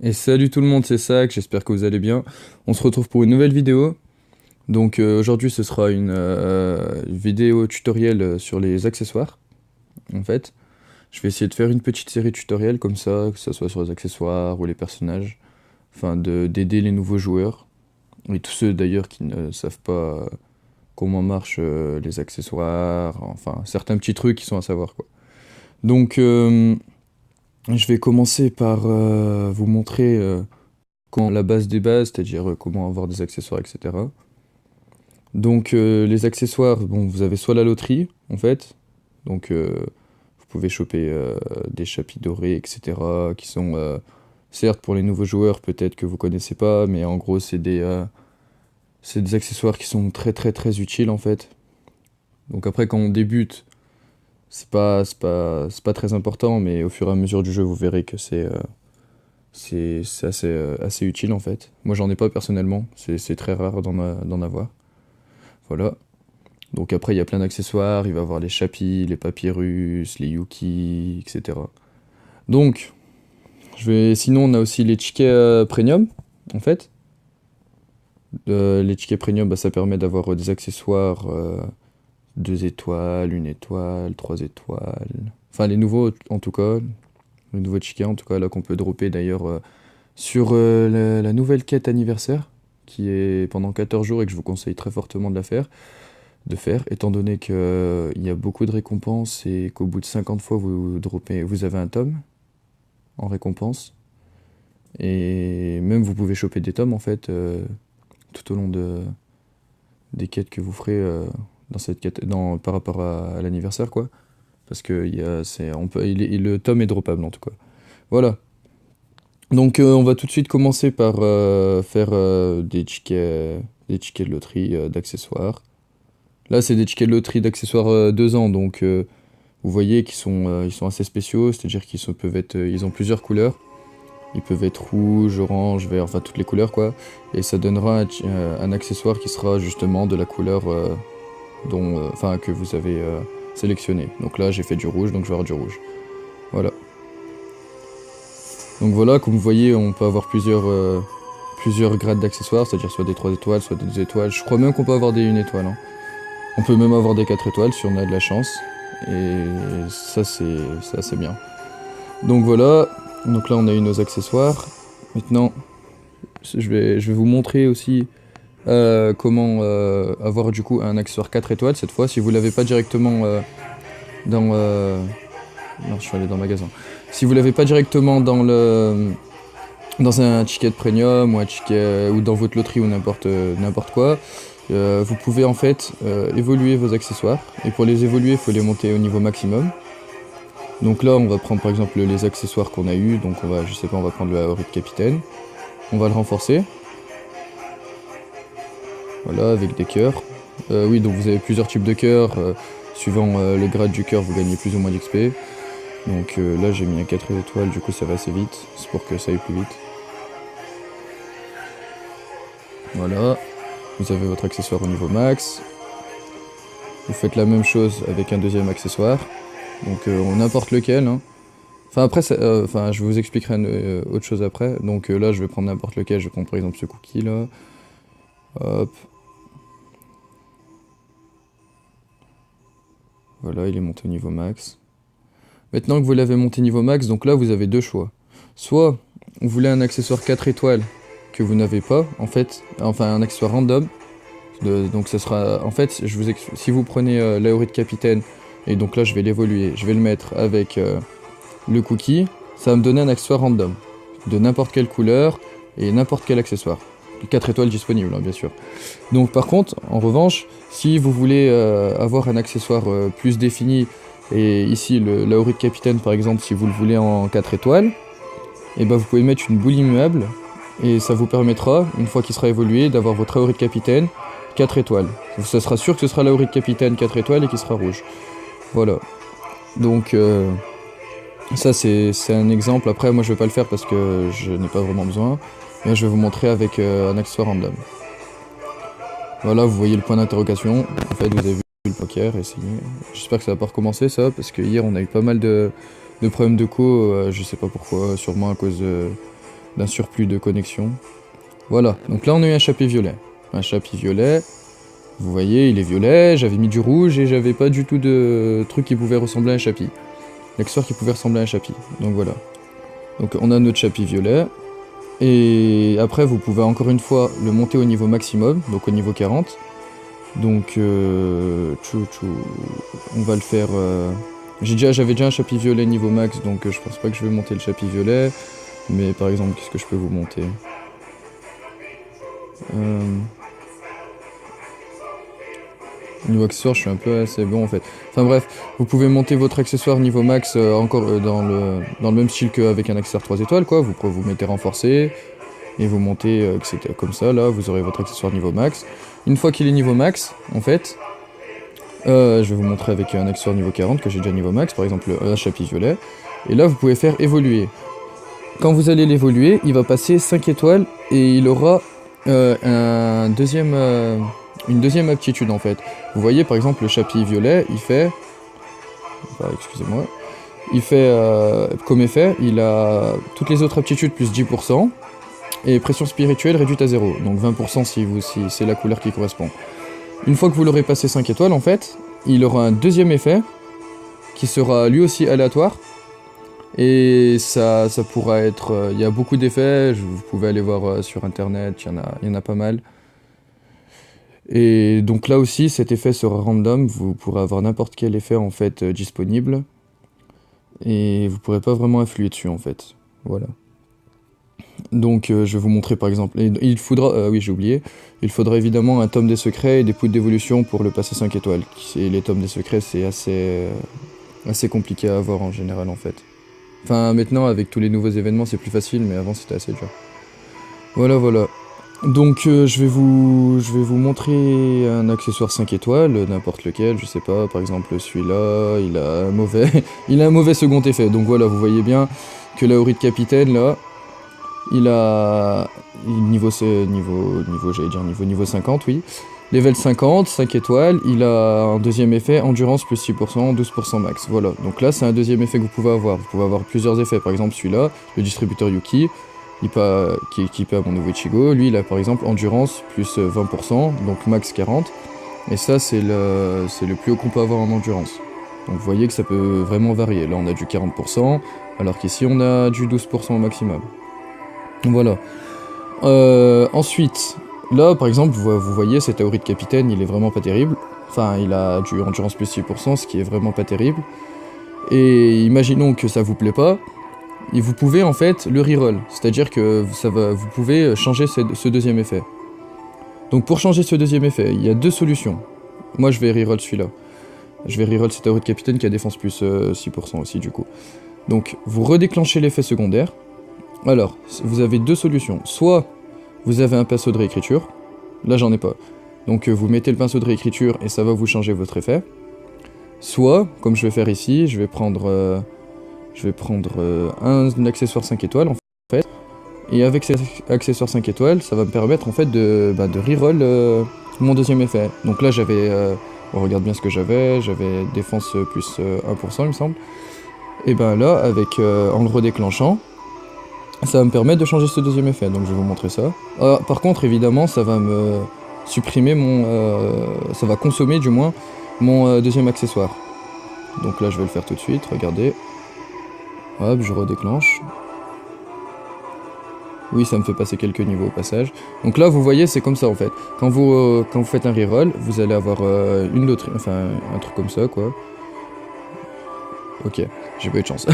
Et salut tout le monde, c'est Sac, j'espère que vous allez bien. On se retrouve pour une nouvelle vidéo. Donc aujourd'hui ce sera une vidéo tutoriel sur les accessoires, en fait. Je vais essayer de faire une petite série tutoriel comme ça, que ce soit sur les accessoires ou les personnages, afin d'aider les nouveaux joueurs, et tous ceux d'ailleurs qui ne savent pas comment marchent les accessoires, enfin certains petits trucs qui sont à savoir quoi. Donc je vais commencer par vous montrer la base des bases, c'est-à-dire comment avoir des accessoires, etc. Donc les accessoires, bon, vous avez soit la loterie, en fait, donc vous pouvez choper des chapis dorés, etc., qui sont, certes pour les nouveaux joueurs, peut-être que vous connaissez pas, mais en gros c'est des accessoires qui sont très très très utiles, en fait. Donc après, quand on débute, c'est pas très important, mais au fur et à mesure du jeu, vous verrez que c'est assez, assez utile, en fait. Moi, j'en ai pas personnellement, c'est très rare d'en avoir. Voilà. Donc après, il y a plein d'accessoires, il va y avoir les chapis, les papyrus, les yuki, etc. Donc, sinon, on a aussi les tickets premium, en fait. Les tickets premium, bah, ça permet d'avoir des accessoires 2 étoiles, 1 étoile, 3 étoiles. Enfin, les nouveaux, en tout cas. Les nouveaux tickets, en tout cas, là, qu'on peut dropper d'ailleurs sur la nouvelle quête anniversaire, qui est pendant 14 jours et que je vous conseille très fortement de faire, étant donné que, il y a beaucoup de récompenses et qu'au bout de 50 fois vous avez un tome en récompense. Et même vous pouvez choper des tomes en fait tout au long des quêtes que vous ferez dans cette quête, par rapport à l'anniversaire quoi. Parce que le tome est droppable en tout cas. Voilà. Donc on va tout de suite commencer par faire des tickets de loterie, d'accessoires. Là c'est des tickets de loterie d'accessoires 2 ans donc vous voyez ils sont assez spéciaux, c'est-à-dire ils ont plusieurs couleurs. Ils peuvent être rouge, orange, vert, enfin toutes les couleurs quoi. Et ça donnera un accessoire qui sera justement de la couleur que vous avez sélectionné. Donc là j'ai fait du rouge, donc je vais avoir du rouge. Voilà. Donc voilà, comme vous voyez, on peut avoir plusieurs grades d'accessoires, c'est-à-dire soit des 3 étoiles, soit des 2 étoiles. Je crois même qu'on peut avoir des 1 étoile, hein. On peut même avoir des 4 étoiles si on a de la chance. Et ça c'est assez bien. Donc voilà, donc là on a eu nos accessoires. Maintenant, je vais vous montrer aussi comment avoir du coup un accessoire 4 étoiles cette fois. Si vous l'avez pas directement dans... Non, je suis allé dans le magasin. Si vous l'avez pas directement dans un ticket de premium ou un ticket ou dans votre loterie ou n'importe quoi, vous pouvez en fait évoluer vos accessoires. Et pour les évoluer, il faut les monter au niveau maximum. Donc là, on va prendre par exemple les accessoires qu'on a eu. Donc je sais pas, on va prendre le Aori de capitaine. On va le renforcer. Voilà, avec des cœurs. Oui, donc vous avez plusieurs types de cœurs. Suivant le grade du cœur, vous gagnez plus ou moins d'XP. Donc là, j'ai mis un 4 étoiles, du coup ça va assez vite. C'est pour que ça aille plus vite. Voilà. Vous avez votre accessoire au niveau max. Vous faites la même chose avec un deuxième accessoire. Donc n'importe lequel, hein. Enfin après, je vous expliquerai autre chose après. Donc là, je vais prendre n'importe lequel. Je vais prendre par exemple ce cookie là. Hop. Voilà, il est monté au niveau max. Maintenant que vous l'avez monté niveau max, donc là vous avez deux choix. Soit vous voulez un accessoire 4 étoiles que vous n'avez pas, en fait, enfin un accessoire random. Donc ça sera, en fait, si vous prenez l'Auri de capitaine, et donc là je vais l'évoluer, je vais le mettre avec le cookie, ça va me donner un accessoire random, de n'importe quelle couleur et n'importe quel accessoire. 4 étoiles disponibles, hein, bien sûr. Donc par contre, en revanche, si vous voulez avoir un accessoire plus défini, et ici l'Auri de capitaine par exemple, si vous le voulez en 4 étoiles, et ben vous pouvez mettre une boule immuable, et ça vous permettra, une fois qu'il sera évolué, d'avoir votre Auri de capitaine 4 étoiles. Ça sera sûr que ce sera l'Auri de capitaine 4 étoiles et qui sera rouge. Voilà. Donc ça c'est un exemple. Après moi je vais pas le faire parce que je n'ai pas vraiment besoin. Mais je vais vous montrer avec un accessoire random. Voilà, vous voyez le point d'interrogation. En fait, vous avez vu le poker et signé. J'espère que ça va pas recommencer ça, parce que hier on a eu pas mal de problèmes de co. Je sais pas pourquoi, sûrement à cause d'un surplus de connexion. Voilà, donc là on a eu un chapitre violet. Un chapitre violet, vous voyez, il est violet, j'avais mis du rouge et j'avais pas du tout de truc qui pouvait ressembler à un chapitre. L'accessoire qui pouvait ressembler à un chapitre, donc voilà. Donc on a notre chapitre violet. Et après vous pouvez encore une fois le monter au niveau maximum, donc au niveau 40. Donc on va le faire... J'avais déjà un chapitre violet niveau max, donc je pense pas que je vais monter le chapitre violet. Mais par exemple, qu'est-ce que je peux vous monter Niveau accessoire, je suis un peu assez bon en fait. Enfin bref, vous pouvez monter votre accessoire niveau max encore dans le même style qu'avec un accessoire 3 étoiles, quoi. Vous mettez renforcé et vous montez etc. Comme ça, là, vous aurez votre accessoire niveau max. Une fois qu'il est niveau max, en fait, je vais vous montrer avec un accessoire niveau 40 que j'ai déjà niveau max, par exemple un chapitre violet. Et là, vous pouvez faire évoluer. Quand vous allez l'évoluer, il va passer 5 étoiles et il aura une deuxième aptitude en fait. Vous voyez par exemple le chapitre violet, il fait... Enfin, excusez-moi. Il fait comme effet, il a toutes les autres aptitudes plus 10% et pression spirituelle réduite à 0. Donc 20% si c'est la couleur qui correspond. Une fois que vous l'aurez passé 5 étoiles en fait, il aura un deuxième effet qui sera lui aussi aléatoire. Et ça pourra être... Il y a beaucoup d'effets, vous pouvez aller voir sur internet, il y en a pas mal. Et donc là aussi, cet effet sera random, vous pourrez avoir n'importe quel effet en fait disponible. Et vous pourrez pas vraiment influer dessus en fait. Voilà. Donc je vais vous montrer par exemple... il faudra... oui, j'ai oublié. Il faudra évidemment un tome des secrets et des poudres d'évolution pour le passer 5 étoiles. Les tomes des secrets, c'est assez compliqué à avoir en général en fait. Enfin, maintenant, avec tous les nouveaux événements, c'est plus facile, mais avant, c'était assez dur. Voilà, voilà. Donc, je vais vous montrer un accessoire 5 étoiles, n'importe lequel, je sais pas, par exemple, celui-là, il a un mauvais second effet. Donc voilà, vous voyez bien que la Aurite Capitaine, là, il a... Niveau 50, oui. Level 50, 5 étoiles, il a un deuxième effet, endurance plus 6%, 12% max. Voilà, donc là c'est un deuxième effet que vous pouvez avoir. Vous pouvez avoir plusieurs effets, par exemple celui-là, le distributeur Yuki, qui est équipé à mon nouveau Ichigo. Lui il a par exemple endurance plus 20%, donc max 40. Et ça c'est le plus haut qu'on peut avoir en endurance. Donc vous voyez que ça peut vraiment varier. Là on a du 40%, alors qu'ici on a du 12% au maximum. Voilà. Ensuite... Là, par exemple, vous voyez, cet Aurite Capitaine, il est vraiment pas terrible. Enfin, il a du endurance plus 6%, ce qui est vraiment pas terrible. Et imaginons que ça vous plaît pas, et vous pouvez en fait le reroll. C'est-à-dire que vous pouvez changer ce deuxième effet. Donc pour changer ce deuxième effet, il y a deux solutions. Moi, je vais reroll celui-là. Je vais reroll cet Aurite Capitaine qui a défense plus 6% aussi, du coup. Donc, vous redéclenchez l'effet secondaire. Alors, vous avez deux solutions. Soit... vous avez un pinceau de réécriture, là j'en ai pas. Donc vous mettez le pinceau de réécriture et ça va vous changer votre effet. Soit, comme je vais faire ici, je vais prendre un accessoire 5 étoiles en fait. Et avec cet accessoire 5 étoiles, ça va me permettre en fait de reroll mon deuxième effet. Donc là j'avais, on regarde bien ce que j'avais défense plus 1% il me semble. Et ben là, en le redéclenchant, ça va me permettre de changer ce deuxième effet, donc je vais vous montrer ça. Par contre, évidemment, ça va me supprimer ça va consommer du moins mon deuxième accessoire. Donc là, je vais le faire tout de suite, regardez. Hop, je redéclenche. Oui, ça me fait passer quelques niveaux au passage. Donc là, vous voyez, c'est comme ça en fait. Quand vous faites un reroll, vous allez avoir une loterie, enfin un truc comme ça, quoi. Ok, j'ai pas eu de chance.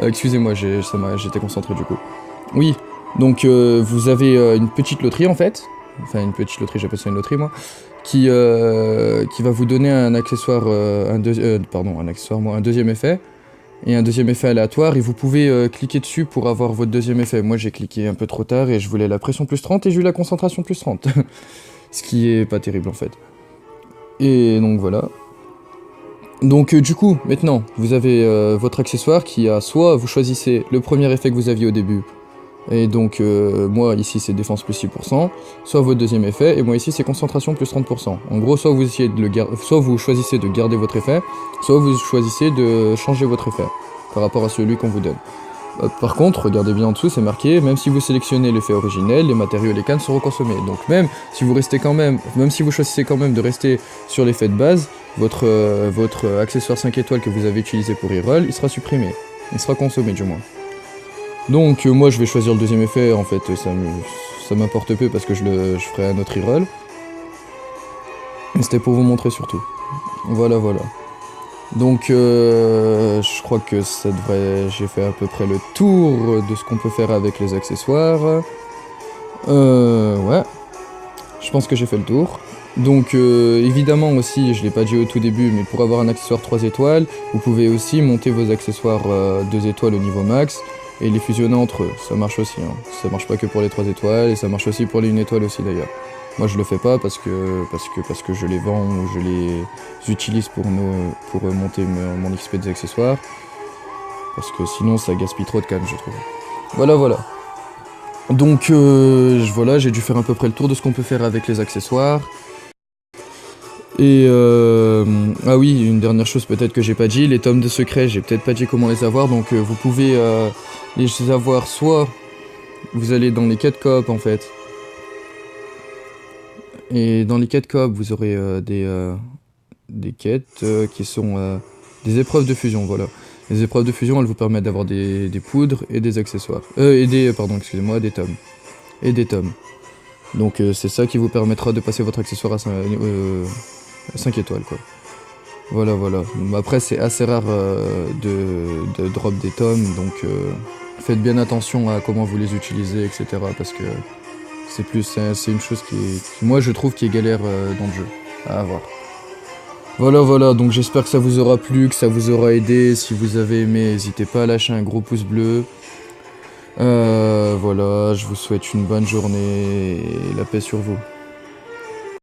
Excusez-moi, j'étais concentré du coup. Oui, donc vous avez une petite loterie en fait. Enfin une petite loterie, j'appelle ça une loterie moi. Qui va vous donner un accessoire, un deuxième effet. Et un deuxième effet aléatoire, et vous pouvez cliquer dessus pour avoir votre deuxième effet. Moi j'ai cliqué un peu trop tard et je voulais la pression plus 30 et j'ai eu la concentration plus 30. Ce qui est pas terrible en fait. Et donc voilà. Donc du coup, maintenant, vous avez votre accessoire qui a soit vous choisissez le premier effet que vous aviez au début, et donc moi ici c'est défense plus 6%, soit votre deuxième effet, et moi ici c'est concentration plus 30%. En gros, soit vous essayez de soit vous choisissez de garder votre effet, soit vous choisissez de changer votre effet par rapport à celui qu'on vous donne. Par contre, regardez bien en dessous, c'est marqué, même si vous sélectionnez l'effet originel, les matériaux et les cannes seront consommés. Donc même si vous restez quand même, même si vous choisissez quand même de rester sur l'effet de base, votre accessoire 5 étoiles que vous avez utilisé pour reroll, il sera supprimé. Il sera consommé du moins. Donc moi je vais choisir le deuxième effet, en fait ça m'importe peu parce que je ferai un autre reroll. Mais c'était pour vous montrer surtout. Voilà. Donc je crois que ça devrait... J'ai fait à peu près le tour de ce qu'on peut faire avec les accessoires. Ouais. Je pense que j'ai fait le tour. Donc évidemment aussi, je l'ai pas dit au tout début, mais pour avoir un accessoire 3 étoiles, vous pouvez aussi monter vos accessoires 2 étoiles au niveau max et les fusionner entre eux. Ça marche aussi, hein. Ça marche pas que pour les 3 étoiles et ça marche aussi pour les 1 étoile aussi d'ailleurs. Moi je le fais pas parce que je les vends ou je les utilise pour monter mon XP des accessoires. Parce que sinon ça gaspille trop de cannes je trouve. Voilà. Donc voilà, j'ai dû faire à peu près le tour de ce qu'on peut faire avec les accessoires. Et ah oui, une dernière chose peut-être que j'ai pas dit, les tomes de secret, j'ai peut-être pas dit comment les avoir, donc vous pouvez les avoir soit vous allez dans les quêtes coop en fait. Et dans les quêtes coop, vous aurez des quêtes qui sont des épreuves de fusion, voilà. Les épreuves de fusion, elles vous permettent d'avoir des poudres et des accessoires. Pardon, excusez-moi, des tomes. Et des tomes. Donc c'est ça qui vous permettra de passer votre accessoire à 5 étoiles, quoi. Voilà. Après, c'est assez rare de drop des tomes, donc faites bien attention à comment vous les utilisez, etc. Parce que c'est une chose qui moi, je trouve qui est galère dans le jeu, à avoir. Voilà, donc j'espère que ça vous aura plu, que ça vous aura aidé. Si vous avez aimé, n'hésitez pas à lâcher un gros pouce bleu. Voilà, je vous souhaite une bonne journée et la paix sur vous.